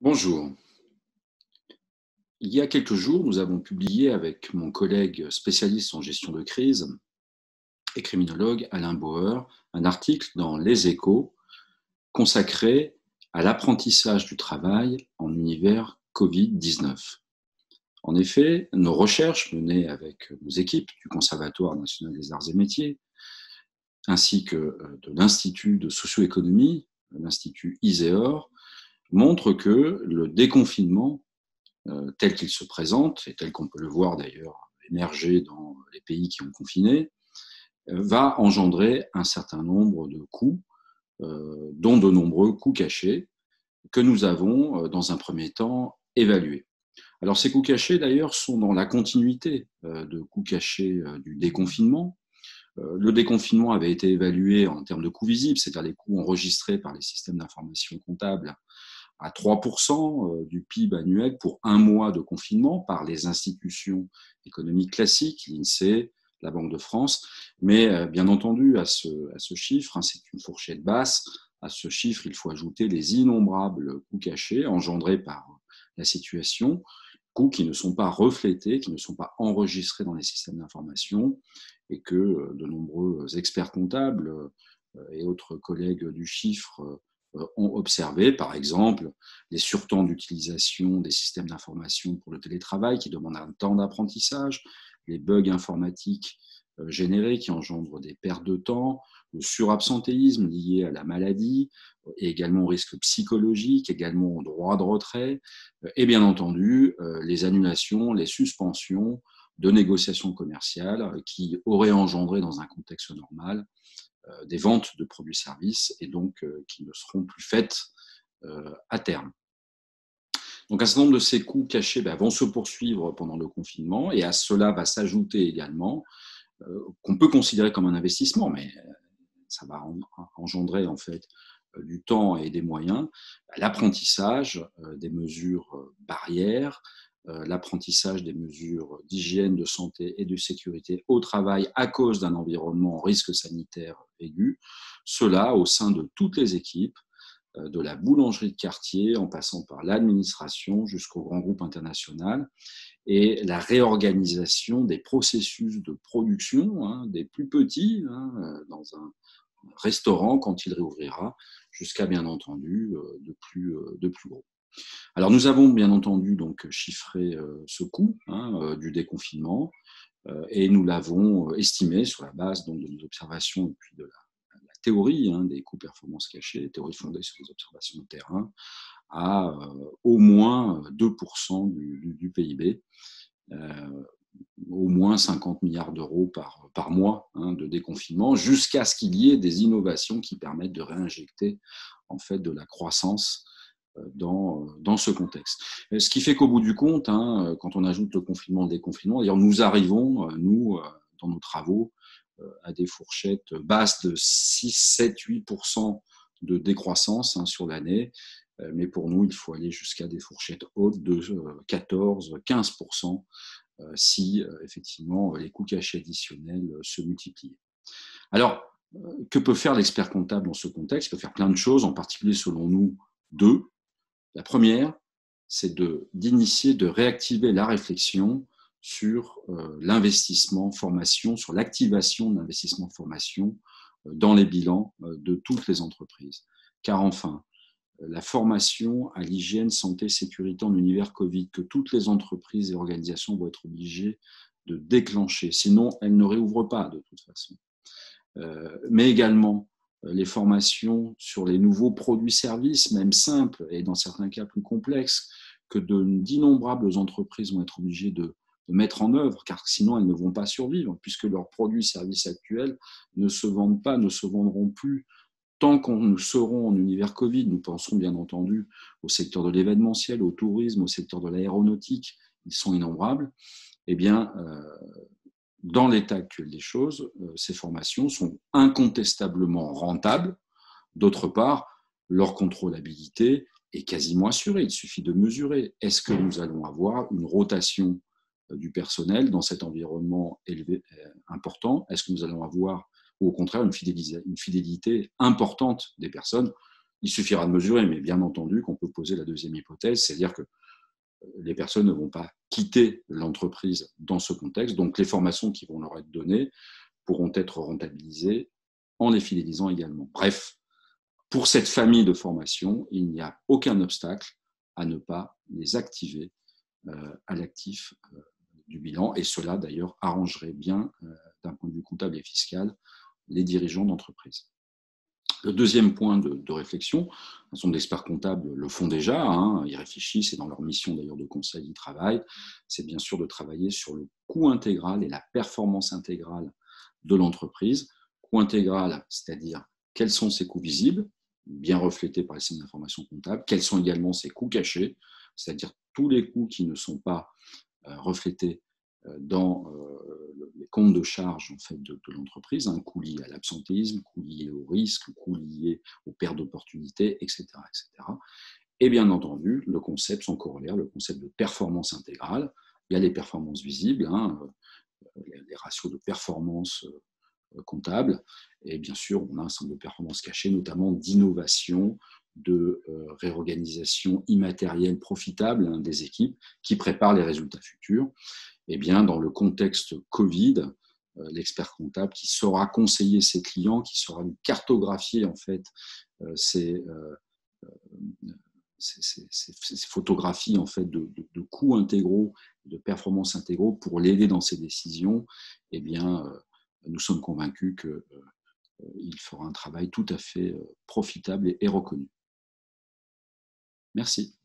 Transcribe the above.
Bonjour. Il y a quelques jours, nous avons publié avec mon collègue spécialiste en gestion de crise et criminologue Alain Bauer un article dans Les Échos consacré à l'apprentissage du travail en univers Covid-19. En effet, nos recherches menées avec nos équipes du Conservatoire national des arts et métiers ainsi que de l'Institut de socio-économie, l'Institut ISEOR, montrent que le déconfinement tel qu'il se présente, et tel qu'on peut le voir d'ailleurs émerger dans les pays qui ont confiné, va engendrer un certain nombre de coûts, dont de nombreux coûts cachés, que nous avons, dans un premier temps, évalués. Alors ces coûts cachés, d'ailleurs, sont dans la continuité de coûts cachés du déconfinement. Le déconfinement avait été évalué en termes de coûts visibles, c'est-à-dire les coûts enregistrés par les systèmes d'information comptable à 3% du PIB annuel pour un mois de confinement par les institutions économiques classiques, l'INSEE, la Banque de France. Mais bien entendu, à ce chiffre, c'est une fourchette basse, à ce chiffre, il faut ajouter les innombrables coûts cachés engendrés par la situation, coûts qui ne sont pas reflétés, qui ne sont pas enregistrés dans les systèmes d'information et que de nombreux experts comptables et autres collègues du chiffre ont observé, par exemple, les surtemps d'utilisation des systèmes d'information pour le télétravail qui demandent un temps d'apprentissage, les bugs informatiques générés qui engendrent des pertes de temps, le surabsentéisme lié à la maladie, et également au risque psychologique, également au droit de retrait, et bien entendu les annulations, les suspensions de négociations commerciales qui auraient engendré dans un contexte normal des ventes de produits-services et donc qui ne seront plus faites à terme. Donc un certain nombre de ces coûts cachés vont se poursuivre pendant le confinement et à cela va s'ajouter également, qu'on peut considérer comme un investissement, mais ça va engendrer en fait du temps et des moyens, l'apprentissage des mesures barrières, l'apprentissage des mesures d'hygiène, de santé et de sécurité au travail à cause d'un environnement en risque sanitaire aigu, cela au sein de toutes les équipes, de la boulangerie de quartier en passant par l'administration jusqu'au grand groupe international, et la réorganisation des processus de production, des plus petits, dans un restaurant quand il réouvrira, jusqu'à bien entendu de plus gros. Alors nous avons bien entendu donc chiffré ce coût du déconfinement et nous l'avons estimé sur la base donc, de nos observations et puis de la théorie des coûts performances cachés, théorie fondée sur les observations de terrain, à au moins 2% du PIB. Au moins 50 milliards d'euros par mois de déconfinement, jusqu'à ce qu'il y ait des innovations qui permettent de réinjecter en fait de la croissance dans ce contexte. Ce qui fait qu'au bout du compte, quand on ajoute le confinement, le déconfinement, d'ailleurs nous arrivons, nous, dans nos travaux, à des fourchettes basses de 6, 7, 8% de décroissance sur l'année. Mais pour nous, il faut aller jusqu'à des fourchettes hautes de 14, 15% si effectivement les coûts cachés additionnels se multiplient. Alors, que peut faire l'expert comptable dans ce contexte? Il peut faire plein de choses, en particulier selon nous deux. La première, c'est d'initier, de réactiver la réflexion sur l'investissement formation, sur l'activation de l'investissement formation dans les bilans de toutes les entreprises. Car enfin, la formation à l'hygiène, santé, sécurité en univers Covid, que toutes les entreprises et organisations vont être obligées de déclencher. Sinon, elles ne réouvrent pas de toute façon. Mais également les formations sur les nouveaux produits-services, même simples et dans certains cas plus complexes, que d'innombrables entreprises vont être obligées de mettre en œuvre, car sinon elles ne vont pas survivre, puisque leurs produits-services actuels ne se vendent pas, ne se vendront plus. Tant qu'on nous serons en univers Covid, nous pensons bien entendu au secteur de l'événementiel, au tourisme, au secteur de l'aéronautique, ils sont innombrables. Eh bien, dans l'état actuel des choses, ces formations sont incontestablement rentables. D'autre part, leur contrôlabilité est quasiment assurée. Il suffit de mesurer. Est-ce que nous allons avoir une rotation du personnel dans cet environnement élevé, important? Est-ce que nous allons avoir, ou au contraire, une fidélité importante des personnes? Il suffira de mesurer, mais bien entendu qu'on peut poser la deuxième hypothèse, c'est-à-dire que les personnes ne vont pas quitter l'entreprise dans ce contexte, donc les formations qui vont leur être données pourront être rentabilisées en les fidélisant également. Bref, pour cette famille de formations, il n'y a aucun obstacle à ne pas les activer à l'actif du bilan, et cela d'ailleurs arrangerait bien, d'un point de vue comptable et fiscal, les dirigeants d'entreprise. Le deuxième point de réflexion, un certain nombre d'experts comptables le font déjà, hein, ils réfléchissent, et dans leur mission d'ailleurs de conseil, ils travaillent, c'est bien sûr de travailler sur le coût intégral et la performance intégrale de l'entreprise. Coût intégral, c'est-à-dire quels sont ses coûts visibles, bien reflétés par les systèmes d'information comptable, quels sont également ses coûts cachés, c'est-à-dire tous les coûts qui ne sont pas reflétés dans les comptes de charge en fait, de l'entreprise, un coût lié à l'absentéisme, coût lié au risque, coût lié aux pertes d'opportunités, etc., etc. Et bien entendu, le concept, son corollaire, le concept de performance intégrale. Il y a les performances visibles, hein, les ratios de performance comptables, et bien sûr, on a un certain nombre de performances cachées, notamment d'innovation, de réorganisation immatérielle profitable, hein, des équipes qui préparent les résultats futurs. Eh bien, dans le contexte Covid, l'expert comptable qui saura conseiller ses clients, qui saura lui cartographier en fait ces photographies en fait de coûts intégraux, de performances intégraux pour l'aider dans ses décisions, eh bien, nous sommes convaincus qu'il fera un travail tout à fait profitable et reconnu. Merci.